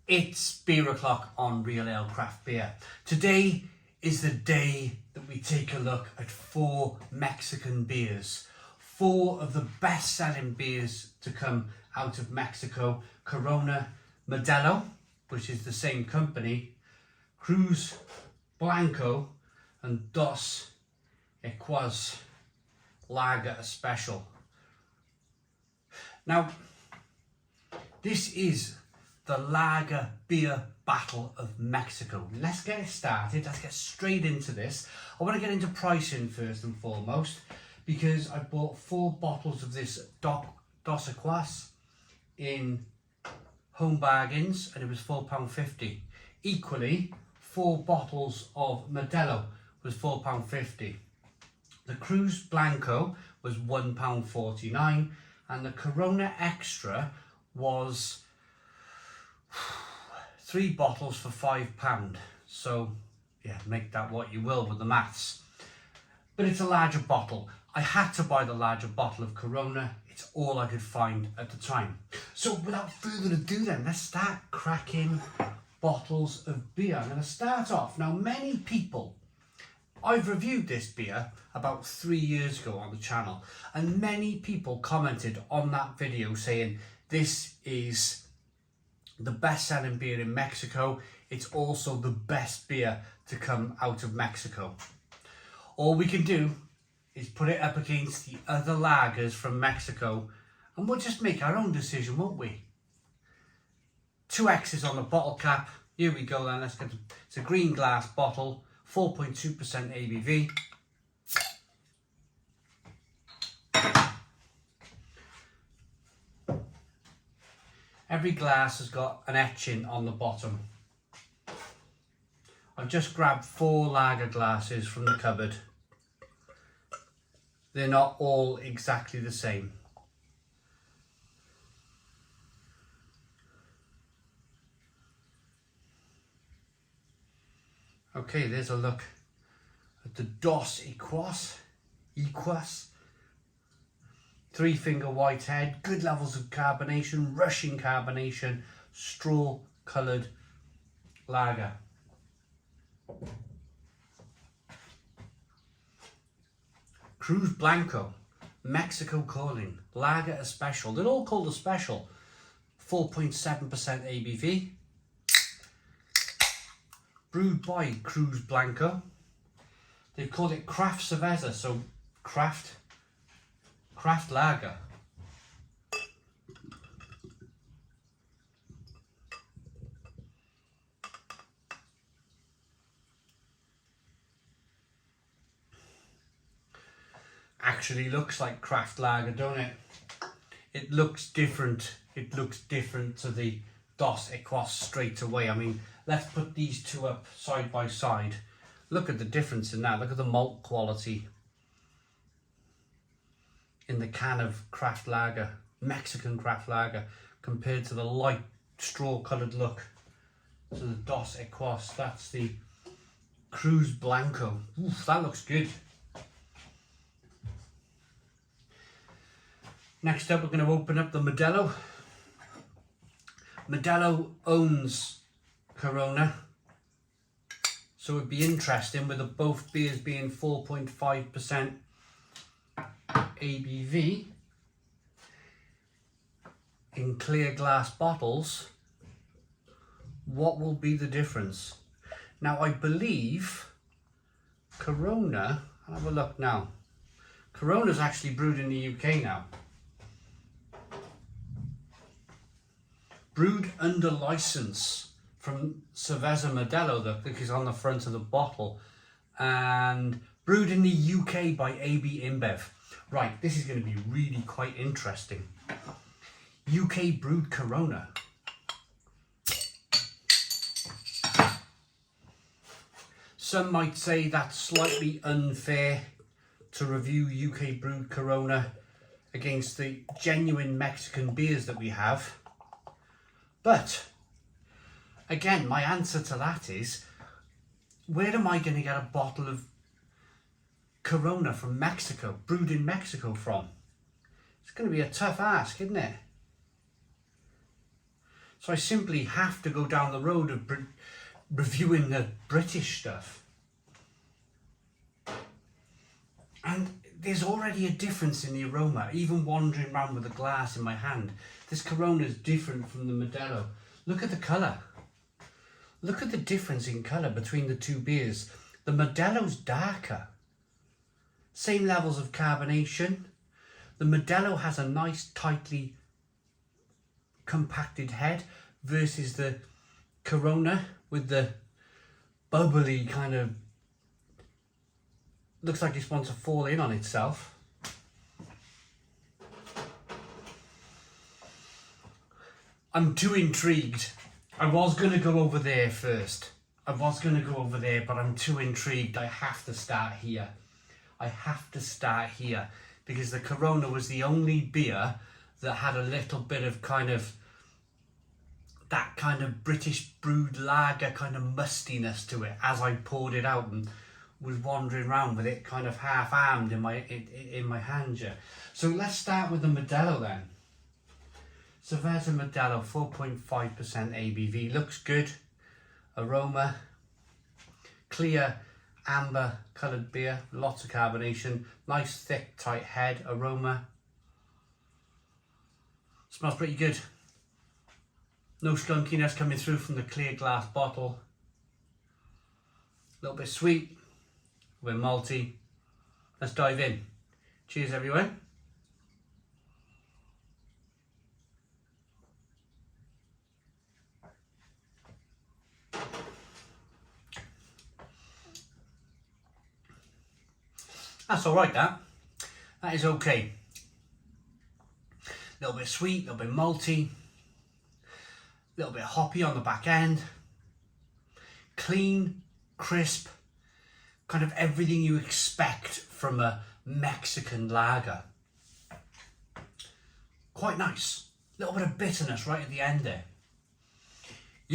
It's beer o'clock on Real Ale Craft Beer. Today is the day that we take a look at 4 Mexican beers. 4 of the best selling beers to come out of Mexico. Corona Modelo, which is the same company, Cruz Blanca and Dos Equis Lager Especial. Now, this is the lager beer battle of Mexico. Let's get it started. Let's get straight into this. I want to get into pricing first and foremost, because I bought 4 bottles of this Dos Equis in Home Bargains and it was £4.50. Equally, 4 bottles of Modelo was £4.50. The Cruz Blanca was £1.49 and the Corona Extra was 3 bottles for £5. So yeah, make that what you will with the maths. But it's a larger bottle. I had to buy the larger bottle of Corona. It's all I could find at the time. So without further ado then, let's start cracking bottles of beer. I'm going to start off. Now, many people, I've reviewed this beer about 3 years ago on the channel, and many people commented on that video saying this is the best selling beer in Mexico. It's also the best beer to come out of Mexico. All we can do is put it up against the other lagers from Mexico and we'll just make our own decision, won't we? 2 X's on the bottle cap. Here we go then, let's get it's a green glass bottle, 4.2% ABV. Every glass has got an etching on the bottom. I've just grabbed 4 lager glasses from the cupboard. They're not all exactly the same. Okay, there's a look at the Dos Equis. 3-finger white head, good levels of carbonation, rushing carbonation, straw coloured lager. Cruz Blanca, Mexico calling, lager especial. They're all called a special. 4.7% ABV. Brewed by Cruz Blanca. They've called it craft cerveza, so craft lager. Actually looks like craft lager, don't it? It looks different. It looks different to the Dos Equis straight away. I mean, let's put these 2 up side by side. Look at the difference in that. Look at the malt quality in the can of craft lager, Mexican craft lager, compared to the light straw coloured look to the Dos Equis. That's the Cruz Blanca. Oof, that looks good. Next up, we're going to open up the Modelo. Modelo owns Corona, so it'd be interesting with both beers being 4.5% ABV in clear glass bottles. What will be the difference? Now, I believe Corona, I'll have a look now. Corona's actually brewed in the UK now. Brewed under license from Cerveza Modelo, that is on the front of the bottle, and brewed in the UK by AB InBev. Right, this is going to be really quite interesting. UK brewed Corona. Some might say that's slightly unfair to review UK brewed Corona against the genuine Mexican beers that we have. But again, my answer to that is, where am I going to get a bottle of Corona from Mexico, brewed in Mexico from? It's going to be a tough ask, isn't it? So I simply have to go down the road of reviewing the British stuff. And there's already a difference in the aroma, even wandering around with a glass in my hand. This Corona is different from the Modelo. Look at the colour. Look at the difference in colour between the two beers. The Modelo's darker. Same levels of carbonation. The Modelo has a nice, tightly compacted head versus the Corona with the bubbly kind of, looks like it wants to fall in on itself. I'm too intrigued. I was going to go over there first. But I'm too intrigued. I have to start here. Because the Corona was the only beer that had a little bit of that kind of British brewed lager kind of mustiness to it as I poured it out and was wandering around with it kind of half-armed in my hand here. So let's start with the Modelo then. Cerveza Modelo, 4.5% ABV, looks good. Aroma, clear amber coloured beer, lots of carbonation, nice thick tight head. Aroma, smells pretty good. No skunkiness coming through from the clear glass bottle. A little bit sweet, a bit malty. Let's dive in. Cheers everyone. That's alright, that is okay. A little bit sweet, a little bit malty, a little bit hoppy on the back end. Clean, crisp, kind of everything you expect from a Mexican lager. Quite nice. A little bit of bitterness right at the end there.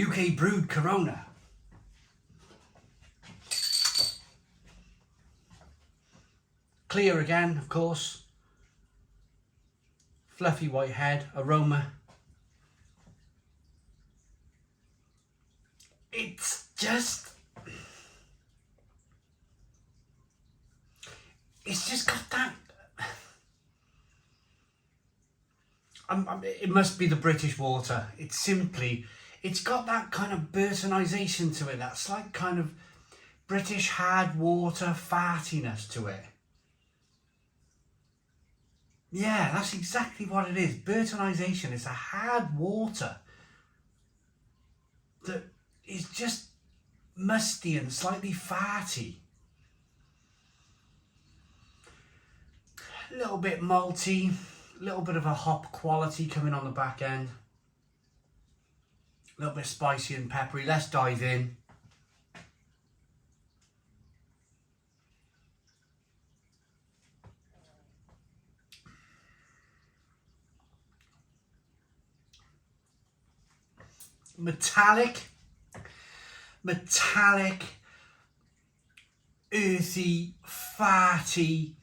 UK brewed Corona. Clear again, of course. Fluffy white head. Aroma. It's just got that. It must be the British water. It's got that kind of Burtonisation to it. That slight kind of British hard water fartiness to it. Yeah, that's exactly what it is. Burtonisation. It's a hard water that is just musty and slightly farty. A little bit malty, a little bit of a hop quality coming on the back end. A little bit spicy and peppery. Let's dive in. Metallic, earthy, farty,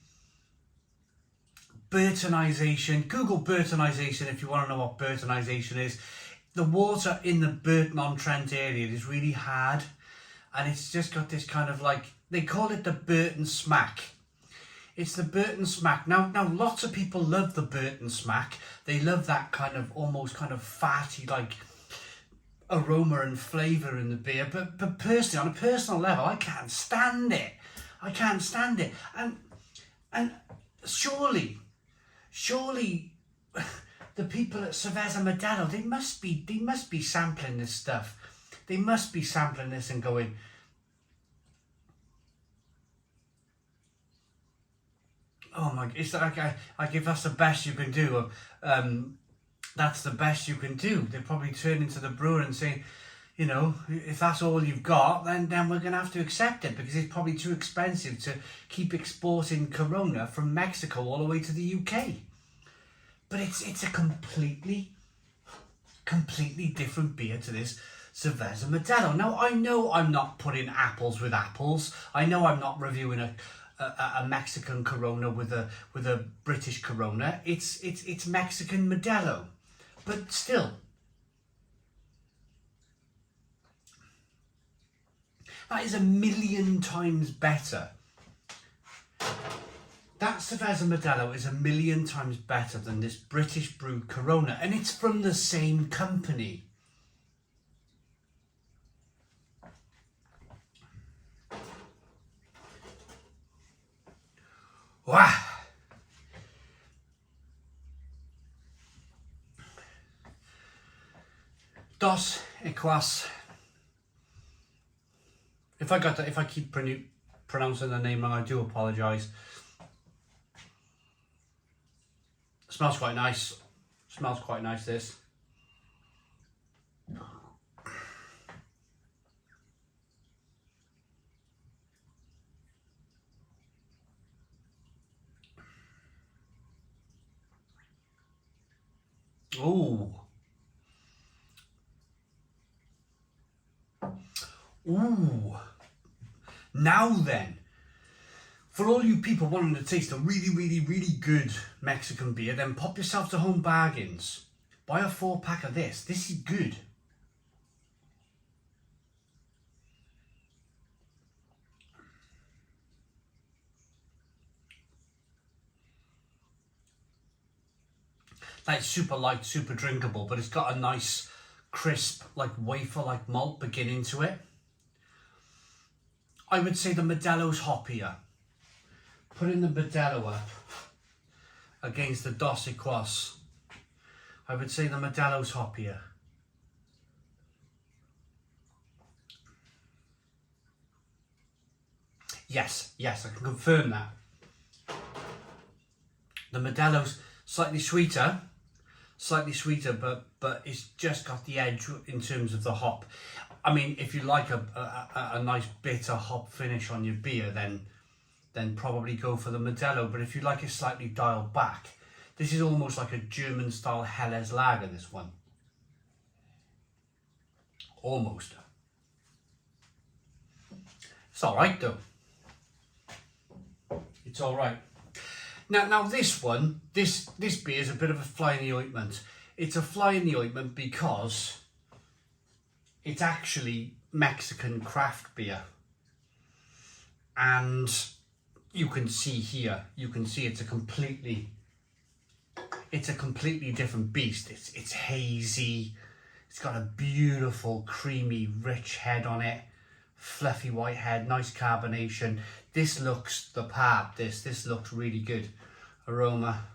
Burtonisation. Google Burtonisation if you want to know what Burtonisation is. The water in the Burton-on-Trent area is really hard, and it's just got this kind of like, they call it the Burton smack. It's the Burton smack. Now lots of people love the Burton smack. They love that kind of almost kind of fatty like aroma and flavour in the beer, but personally, on a personal level, I can't stand it. And surely the people at Cerveza Modelo, they must be sampling this stuff. They must be sampling this and going, oh my, it's like if that's the best you can do, that's the best you can do. They probably turn into the brewer and say, you know, if that's all you've got, then we're going to have to accept it, because it's probably too expensive to keep exporting Corona from Mexico all the way to the UK. But it's a completely different beer to this Cerveza Modelo. Now, I know I'm not putting apples with apples. I know I'm not reviewing a Mexican Corona with a British Corona. It's Mexican Modelo. But still, That is 1,000,000 times better. That Cerveza Modelo is 1,000,000 times better than this British brewed Corona, and it's from the same company. Wow. Dos Equis. If I keep pronouncing the name wrong, I do apologise. Smells quite nice. Smells quite nice, this. Ooh. Ooh. Now then, for all you people wanting to taste a really, really, really good Mexican beer, then pop yourself to Home Bargains. Buy a 4-pack of this. This is good. Like super light, super drinkable, but it's got a nice crisp, like wafer-like malt beginning to it. I would say the Modelo's hoppier. Putting the Modelo up against the Dos Equis, I would say the Modelo's hoppier. Yes, I can confirm that. The Modelo's slightly sweeter, but it's just got the edge in terms of the hop. I mean, if you like a nice bitter hop finish on your beer, then probably go for the Modelo. But if you like it slightly dialed back, this is almost like a German style Helles lager, this one. Almost. It's all right though. It's all right. Now this one, this beer is a bit of a fly in the ointment. It's a fly in the ointment because it's actually Mexican craft beer. And you can see here, it's a completely different beast. It's hazy. It's got a beautiful, creamy, rich head on it. Fluffy white head, nice carbonation. This looks the part. This looks really good. Aroma.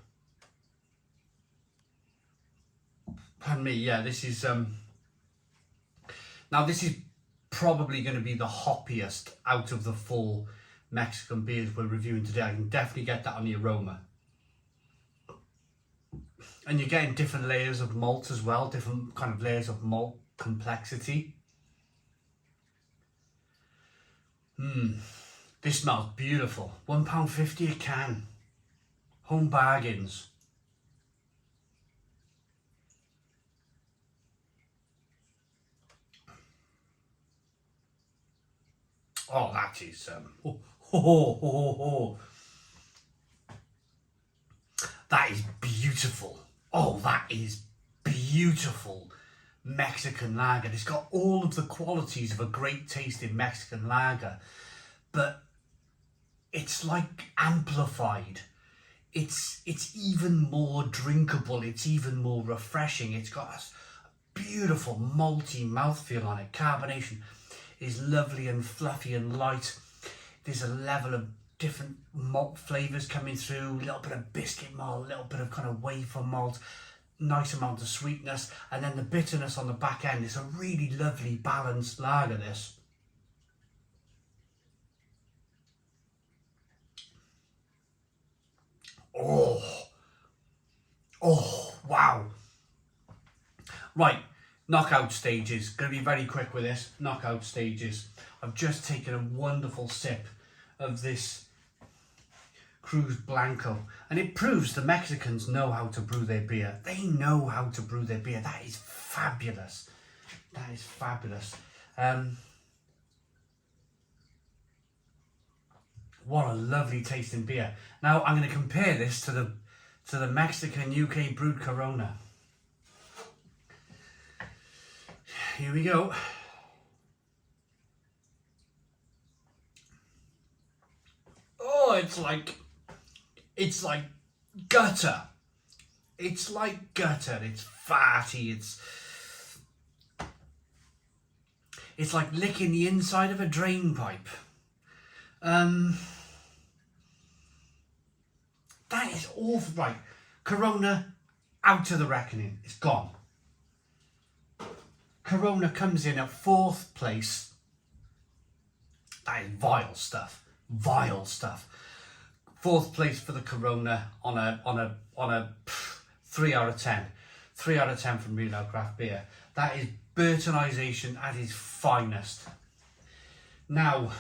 Pardon me, yeah, this is now this is probably going to be the hoppiest out of the 4 Mexican beers we're reviewing today. I can definitely get that on the aroma. And you're getting different layers of malt as well, different kind of layers of malt complexity. This smells beautiful. £1.50 a can. Home Bargains. Oh, that is that is beautiful. Oh, that is beautiful Mexican lager. It's got all of the qualities of a great tasting Mexican lager, but it's like amplified. It's even more drinkable. It's even more refreshing. It's got a beautiful malty mouthfeel on it. Carbonation is lovely and fluffy and light. There's a level of different malt flavours coming through. A little bit of biscuit malt, a little bit of kind of wafer malt, nice amount of sweetness, and then the bitterness on the back end. It's a really lovely balanced lager, this. Oh, wow. Right, knockout stages. Going to be very quick with this. Knockout stages. I've just taken a wonderful sip of this Cruz Blanca, and it proves the Mexicans know how to brew their beer. They know how to brew their beer. That is fabulous. That is fabulous. What a lovely tasting beer. Now I'm going to compare this to the Mexican UK brewed Corona. Here we go. oh, it's like gutter. It's like gutter. It's fatty. It's like licking the inside of a drain pipe. That is awful. Right, Corona, out of the reckoning. It's gone. Corona comes in at 4th place. That is vile stuff. Vile stuff. 4th place for the Corona on a 3 out of 10. 3 out of 10 from Real Ale Craft Beer. That is Burtonisation at its finest. Now,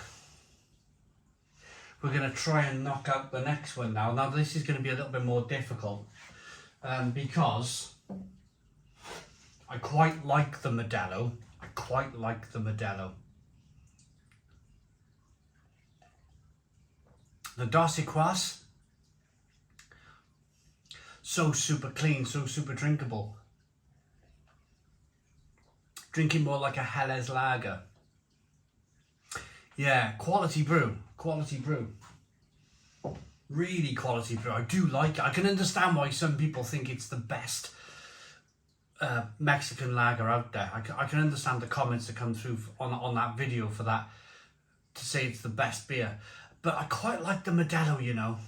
we're going to try and knock out the next one now. Now, this is going to be a little bit more difficult because I quite like the Modelo. I quite like the Modelo. The Dos Equis, so super clean, so super drinkable. Drinking more like a Helles lager. Yeah, quality brew, quality brew. Really quality brew. I do like it. I can understand why some people think it's the best Mexican lager out there. I can understand the comments that come through on that video for that, to say it's the best beer. But I quite like the Modelo, you know.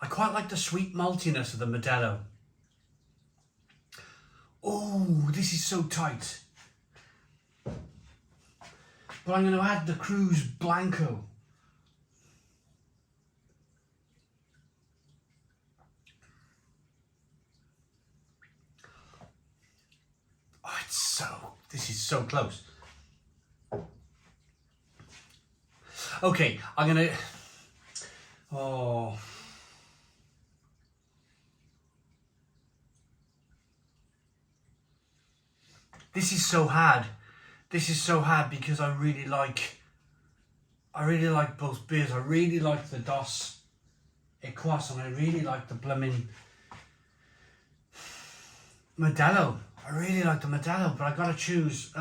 I quite like the sweet maltiness of the Modelo. Oh, this is so tight. But I'm going to add the Cruz Blanca. Oh, this is so close. Okay, I'm going to... Oh... This is so hard. This is so hard because I really like both beers. I really like the Dos Equis and I really like the blooming Modelo. I really like the Modelo, but I gotta choose.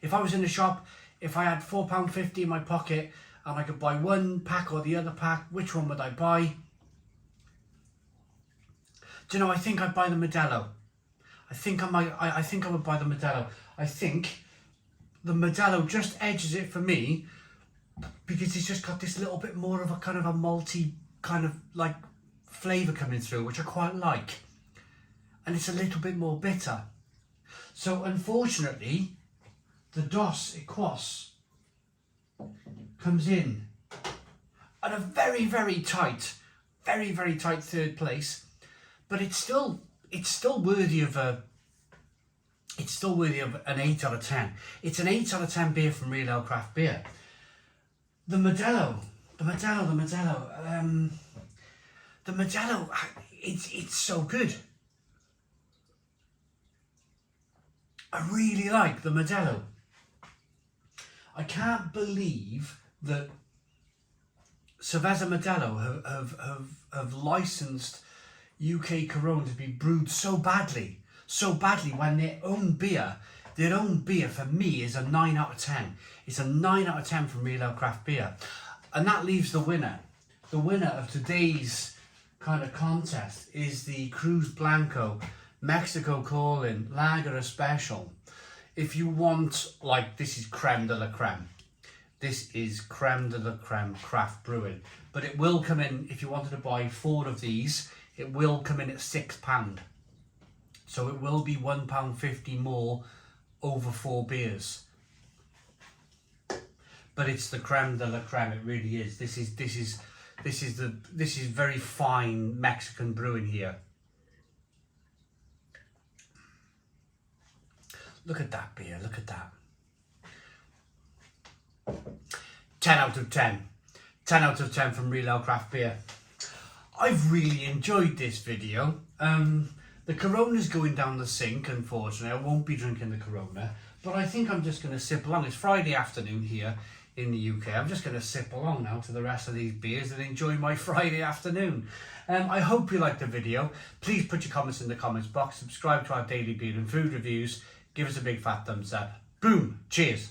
If I was in the shop, if I had £4.50 in my pocket and I could buy one pack or the other pack, which one would I buy? Do you know, I think I'd buy the Modelo. I think I would buy the Modelo. I think the Modelo just edges it for me because it's just got this little bit more of a kind of a malty kind of like flavour coming through, which I quite like. And it's a little bit more bitter. So unfortunately, the Dos Equis comes in at a very, very tight 3rd place, but it's still worthy of an 8 out of 10. It's an 8 out of 10 beer from Real Ale Craft Beer. The Modelo, it's so good. I really like the Modelo. I can't believe that Cerveza Modelo have licensed UK Corona to be brewed so badly when their own beer for me is a 9 out of 10. It's a 9 out of 10 from Real Ale Craft Beer. And that leaves the winner. The winner of today's kind of contest is the Cruz Blanca Mexico Calling Lager Special. If you want, like, this is creme de la creme. This is creme de la creme craft brewing. But it will come in, if you wanted to buy 4 of these, it will come in at £6. So it will be £1.50 more over 4 beers. But it's the creme de la creme, it really is. This is very fine Mexican brewing here. Look at that beer, look at that. 10 out of 10. 10 out of 10 from Real Ale Craft Beer. I've really enjoyed this video. The Corona's going down the sink, unfortunately. I won't be drinking the Corona, but I think I'm just going to sip along. It's Friday afternoon here in the UK. I'm just going to sip along now to the rest of these beers and enjoy my Friday afternoon. I hope you liked the video. Please put your comments in the comments box. Subscribe to our daily beer and food reviews. give us a big fat thumbs up. Boom, cheers.